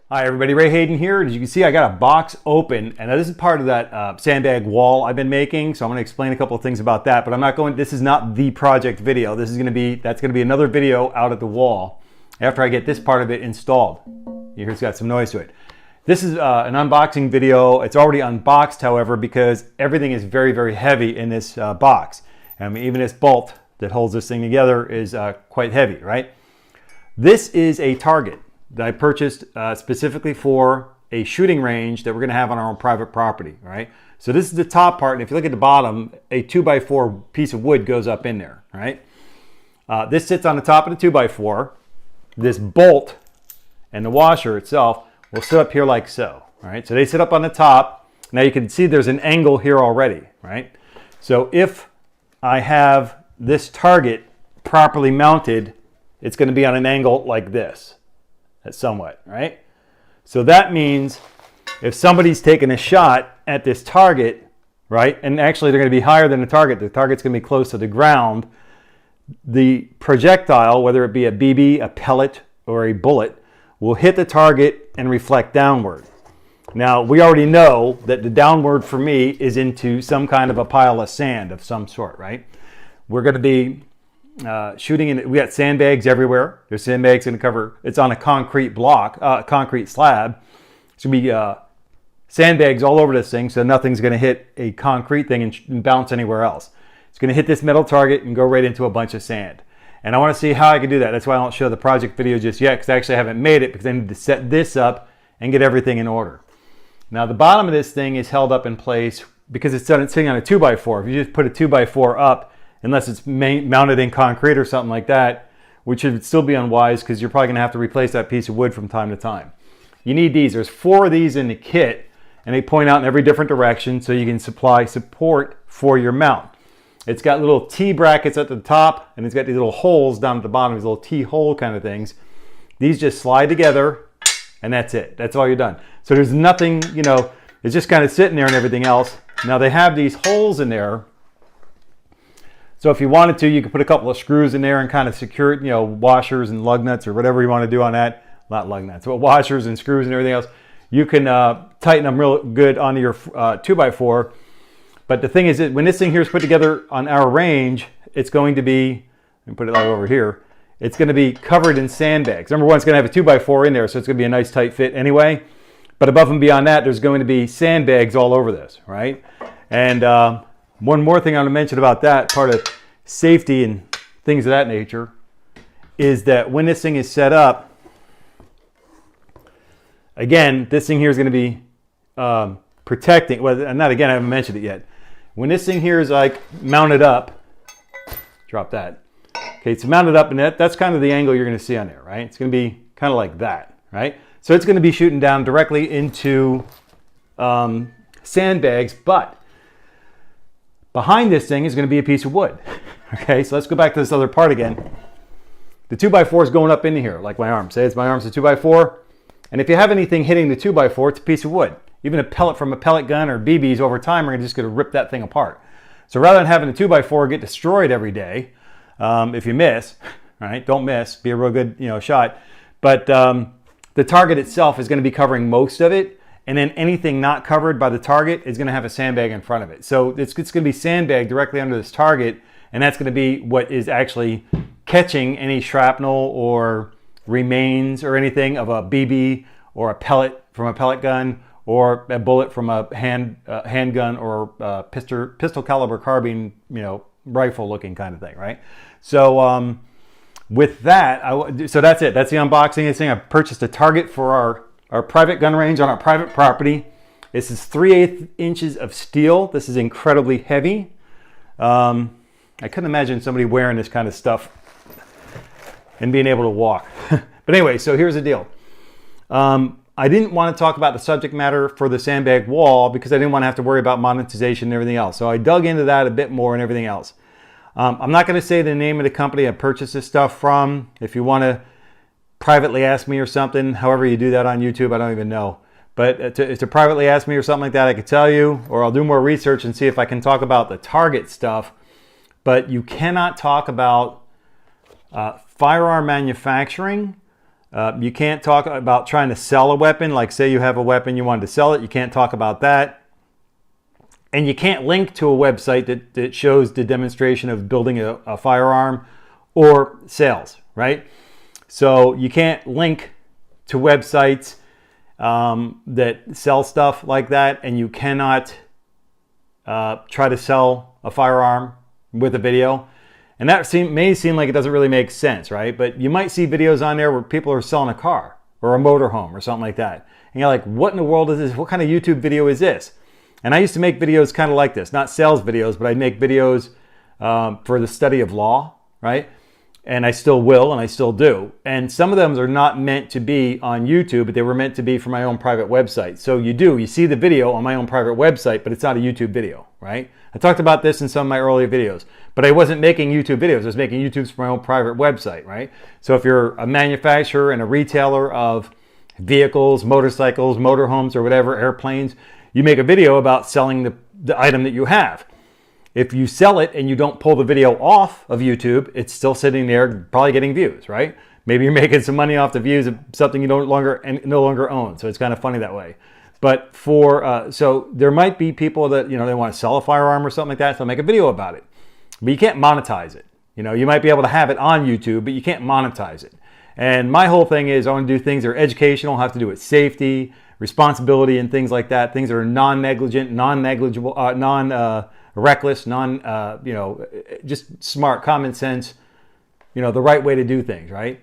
Hi everybody, Ray Hayden here. As you can see, I got a box open, and this is part of that sandbag wall I've been making. So I'm going to explain a couple of things about that, but I'm not going. This is not the project video. This is going to be another video out at the wall after I get this part of it installed. You hear it's got some noise to it. This is an unboxing video. It's already unboxed, however, because everything is very, very heavy in this box. I mean, even this bolt that holds this thing together is quite heavy, right? This is a target that I purchased specifically for a shooting range that we're going to have on our own private property, right? So this is the top part, and if you look at the bottom, a 2x4 piece of wood goes up in there, right? This sits on the top of the 2x4. This bolt and the washer itself will sit up here like so, right? So they sit up on the top. Now you can see there's an angle here already, right? So if I have this target properly mounted, it's going to be on an angle like this. Somewhat, right? So that means if somebody's taking a shot at this target, right, and actually they're going to be higher than the target's going to be close to the ground, the projectile, whether it be a BB, a pellet, or a bullet, will hit the target and reflect downward. Now, we already know that the downward for me is into some kind of a pile of sand of some sort, right? We're going to be shooting in, we got sandbags everywhere. There's sandbags going to cover, it's on a concrete block, concrete slab. It's going to be sandbags all over this thing, so nothing's going to hit a concrete thing and bounce anywhere else. It's going to hit this metal target and go right into a bunch of sand. And I want to see how I can do that. That's why I don't show the project video just yet, because I actually haven't made it, because I need to set this up and get everything in order. Now the bottom of this thing is held up in place because it's sitting on a 2x4. If you just put a 2x4 up, unless it's mounted in concrete or something like that, which would still be unwise because you're probably going to have to replace that piece of wood from time to time. You need these. There's 4 of these in the kit, and they point out in every different direction so you can supply support for your mount. It's got little T brackets at the top, and it's got these little holes down at the bottom, these little T hole kind of things. These just slide together, and that's it. That's all you're done. So there's nothing, you know, it's just kind of sitting there and everything else. Now they have these holes in there. So if you wanted to, you could put a couple of screws in there and kind of secure it, you know, washers and lug nuts or whatever you want to do on that. Not lug nuts, but washers and screws and everything else. You can tighten them real good onto your 2x4. But the thing is that when this thing here is put together on our range, it's going to be, let me put it all over here, it's going to be covered in sandbags. Number one, it's going to have a 2x4 in there, so it's going to be a nice tight fit anyway. But above and beyond that, there's going to be sandbags all over this, right? And one more thing I want to mention about that, part of safety and things of that nature, is that when this thing is set up, again, this thing here is going to be protecting, well, not again, I haven't mentioned it yet. When this thing here is like mounted up, drop that. Okay, it's mounted up, and that's kind of the angle you're going to see on there, right? It's going to be kind of like that, right? So it's going to be shooting down directly into sandbags, but behind this thing is going to be a piece of wood. Okay, so let's go back to this other part again. The 2x4 is going up into here, like my arm. Say it's my arm's a 2x4. And if you have anything hitting the 2x4, it's a piece of wood. Even a pellet from a pellet gun or BBs over time are just going to rip that thing apart. So rather than having the 2x4 get destroyed every day, if you miss, right? Don't miss. Be a real good, you know, shot. But the target itself is going to be covering most of it. And then anything not covered by the target is going to have a sandbag in front of it. So it's going to be sandbagged directly under this target, and that's going to be what is actually catching any shrapnel or remains or anything of a BB or a pellet from a pellet gun or a bullet from a handgun or pistol caliber carbine, you know, rifle looking kind of thing, right? So with that, so that's it. That's the unboxing of this thing. I purchased a target for our private gun range on our private property. This is 3/8 inches of steel. This is incredibly heavy. I couldn't imagine somebody wearing this kind of stuff and being able to walk. But anyway, so here's the deal. I didn't want to talk about the subject matter for the sandbag wall because I didn't want to have to worry about monetization and everything else. So I dug into that a bit more and everything else. I'm not going to say the name of the company I purchased this stuff from. If you want to privately ask me or something, however you do that on YouTube, I don't even know. But to privately ask me or something like that, I could tell you, or I'll do more research and see if I can talk about the target stuff. But you cannot talk about firearm manufacturing You can't talk about trying to sell a weapon. Like say you have a weapon, you wanted to sell it. You can't talk about that. And you can't link to a website that shows the demonstration of building a firearm or sales, right? So you can't link to websites that sell stuff like that, and you cannot try to sell a firearm with a video. And that may seem like it doesn't really make sense, right? But you might see videos on there where people are selling a car or a motorhome or something like that. And you're like, what in the world is this? What kind of YouTube video is this? And I used to make videos kind of like this, not sales videos, but I'd make videos for the study of law, right? And I still will, and I still do. And some of them are not meant to be on YouTube, but they were meant to be for my own private website. So you see the video on my own private website, but it's not a YouTube video, right? I talked about this in some of my earlier videos, but I wasn't making YouTube videos. I was making YouTubes for my own private website, right? So if you're a manufacturer and a retailer of vehicles, motorcycles, motorhomes, or whatever, airplanes, you make a video about selling the item that you have. If you sell it and you don't pull the video off of YouTube, it's still sitting there, probably getting views, right? Maybe you're making some money off the views of something you no longer own. So it's kind of funny that way. But so there might be people that, they want to sell a firearm or something like that, so they'll make a video about it. But you can't monetize it. You might be able to have it on YouTube, but you can't monetize it. And my whole thing is I want to do things that are educational, have to do with safety, responsibility, and things like that. Things that are non-negligent, non-negligible, reckless, just smart, common sense, the right way to do things, right?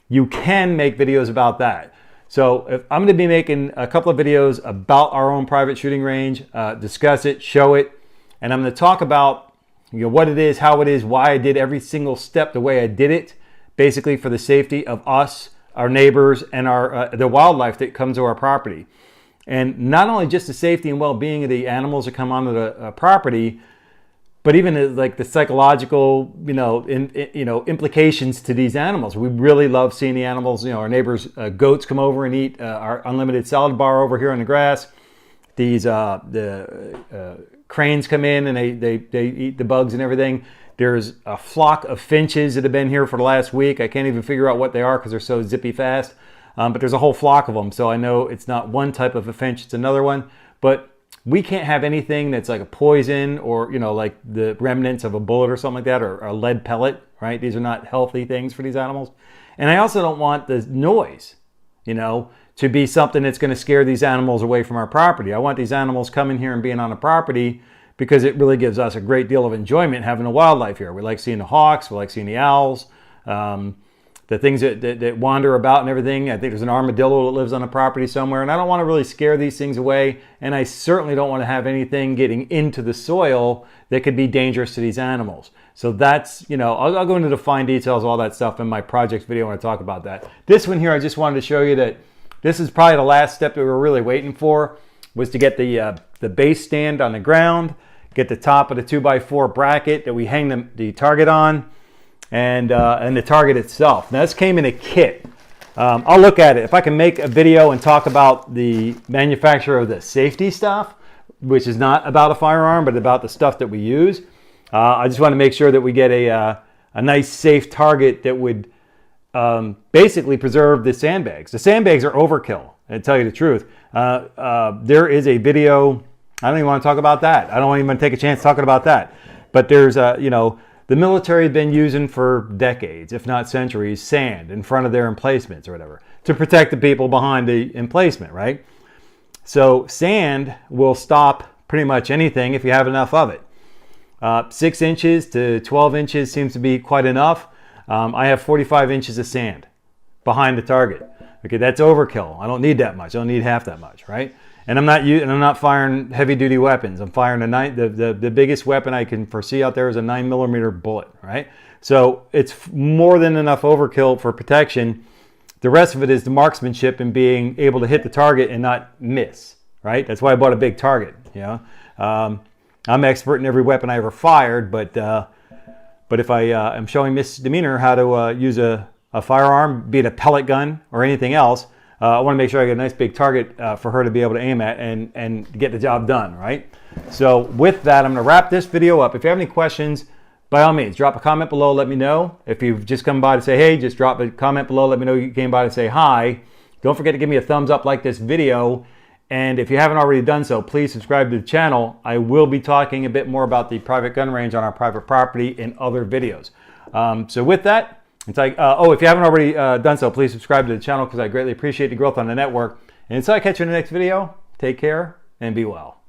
You can make videos about that. So if I'm going to be making a couple of videos about our own private shooting range, discuss it, show it, and I'm going to talk about what it is, how it is, why I did every single step the way I did it, basically for the safety of us, our neighbors, and the wildlife that comes to our property. And not only just the safety and well-being of the animals that come onto the property, but even like the psychological, implications to these animals. We really love seeing the animals. Our neighbors' goats come over and eat our unlimited salad bar over here on the grass. These the cranes come in and they eat the bugs and everything. There's a flock of finches that have been here for the last week. I can't even figure out what they are because they're so zippy fast. But there's a whole flock of them, so I know it's not one type of a finch, it's another one. But we can't have anything that's like a poison or, like the remnants of a bullet or something like that, or a lead pellet, right? These are not healthy things for these animals. And I also don't want the noise, to be something that's going to scare these animals away from our property. I want these animals coming here and being on the property because it really gives us a great deal of enjoyment having the wildlife here. We like seeing the hawks, we like seeing the owls, the things that wander about and everything. I think there's an armadillo that lives on the property somewhere, and I don't want to really scare these things away, and I certainly don't want to have anything getting into the soil that could be dangerous to these animals. So that's, I'll go into the fine details, all that stuff in my project video when I talk about that. This one here, I just wanted to show you that this is probably the last step that we were really waiting for, was to get the base stand on the ground, get the top of the 2x4 bracket that we hang the target on, and the target itself. Now this came in a kit. I'll look at it. If I can make a video and talk about the manufacture of the safety stuff, which is not about a firearm, but about the stuff that we use. I just want to make sure that we get a nice safe target that would basically preserve the sandbags. The sandbags are overkill, to tell you the truth. There is a video, I don't even want to talk about that. I don't even want to take a chance talking about that. But there's the military has been using for decades, if not centuries, sand in front of their emplacements or whatever to protect the people behind the emplacement, right? So sand will stop pretty much anything if you have enough of it. 6 inches to 12 inches seems to be quite enough. I have 45 inches of sand behind the target. Okay, that's overkill. I don't need that much. I don't need half that much, right? And I'm not firing heavy-duty weapons. I'm firing the biggest weapon I can foresee out there is a 9mm bullet, right? So it's more than enough overkill for protection. The rest of it is the marksmanship and being able to hit the target and not miss, right? That's why I bought a big target. I'm expert in every weapon I ever fired, but if I am showing misdemeanor how to use a firearm, be it a pellet gun or anything else, I want to make sure I get a nice big target for her to be able to aim at and get the job done, right? So with that, I'm going to wrap this video up. If you have any questions, by all means, drop a comment below, let me know. If you've just come by to say hey, just drop a comment below, let me know you came by to say hi. Don't forget to give me a thumbs up, like this video. And if you haven't already done so, please subscribe to the channel. I will be talking a bit more about the private gun range on our private property in other videos. So with that, it's like, if you haven't already done so, please subscribe to the channel because I greatly appreciate the growth on the network. And until I catch you in the next video, take care and be well.